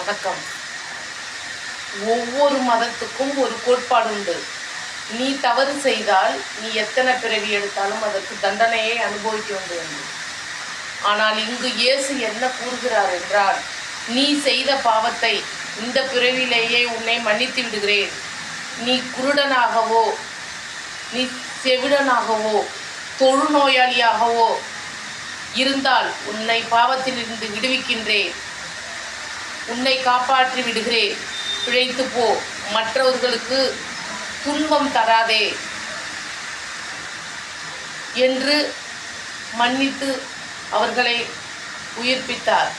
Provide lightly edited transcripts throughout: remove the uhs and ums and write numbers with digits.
வணக்கம். ஒவ்வொரு மதத்துக்கும் ஒரு கோட்பாடு உண்டு. நீ தவறு செய்தால் நீ எத்தனை பிறவி எடுத்தாலும் அதற்கு தண்டனையை அனுபவிக்க வேண்டும். ஆனால் இங்கு இயேசு என்ன கூறுகிறார் என்றால், நீ செய்த பாவத்தை இந்த பிறவிலேயே உன்னை மன்னித்து விடுகிறேன். நீ குருடனாகவோ நீ செவிடனாகவோ தொழுநோயாளியாகவோ இருந்தால் உன்னை பாவத்திலிருந்து விடுவிக்கின்றேன், உன்னை காப்பாற்றி விடுகிறேன், பிழைத்து போ, மற்றவர்களுக்கு துன்பம் தராதே என்று மன்னித்து அவர்களை உயிர்ப்பித்தார்.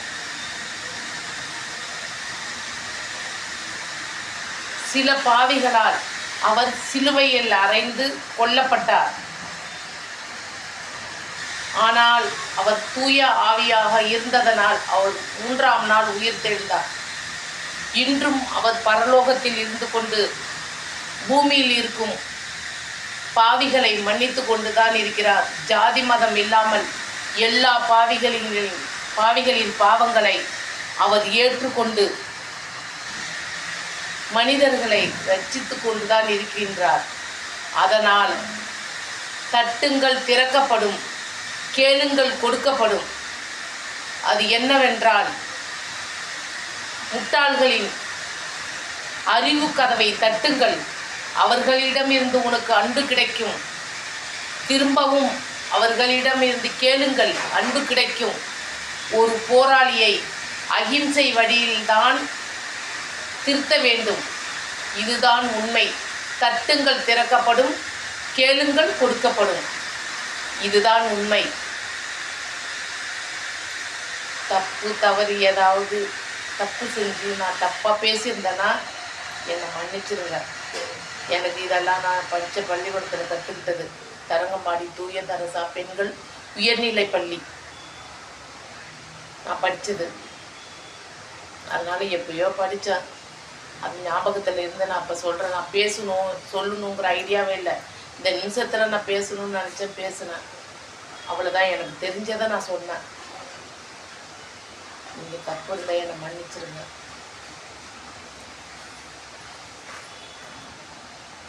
சில பாவிகளால் அவர் சிலுவையில் அறைந்து கொல்லப்பட்டார். ஆனால் அவர் தூய ஆவியாக இருந்ததனால் அவர் 3ஆம் நாள் உயிர்த்தெழுந்தார். இன்றும் அவர் பரலோகத்தில் இருந்து கொண்டு பூமியில் இருக்கும் பாவிகளை மன்னித்து கொண்டுதான் இருக்கிறார். ஜாதி மதம் இல்லாமல் எல்லா பாவிகளின் பாவங்களை அவர் ஏற்றுக்கொண்டு மனிதர்களை ரட்சித்து கொண்டுதான் இருக்கின்றார். அதனால் தட்டுங்கள் திறக்கப்படும், கேளுங்கள் கொடுக்கப்படும். அது என்னவென்றால், முட்டாள்களின் அறிவு கதவை தட்டுங்கள், அவர்களிடமிருந்து உனக்கு அன்பு கிடைக்கும். திரும்பவும் அவர்களிடமிருந்து கேளுங்கள், அன்பு கிடைக்கும். ஒரு போராளியை அகிம்சை வழியில்தான் திருத்த வேண்டும். இதுதான் உண்மை. தட்டுங்கள் திறக்கப்படும், கேளுங்கள் கொடுக்கப்படும். இதுதான் உண்மை. தப்பு தவறு ஏதாவது தப்பு செஞ்சு நான் தப்பாக பேசியிருந்தேன்னா என்னை மன்னிச்சிருங்க. எனக்கு இதெல்லாம் நான் படித்த பள்ளிக்கூடத்தில் கற்றுக்கிட்டது. தரங்கம்பாடி தூய தரசா பெண்கள் உயர்நிலை பள்ளி நான் படித்தது. அதனால் எப்பயோ படித்தேன். அது ஞாபகத்தில் இருந்து நான் அப்போ சொல்கிறேன். நான் சொல்லணுங்கிற ஐடியாவே இல்லை. இந்த நிமிஷத்தில் நான் பேசணும்னு நினச்சேன், பேசினேன். அவ்வளோதான். எனக்கு தெரிஞ்சதை நான் சொன்னேன். நீங்கள் தப்பு இல்லை, என்னை மன்னிச்சிருங்க.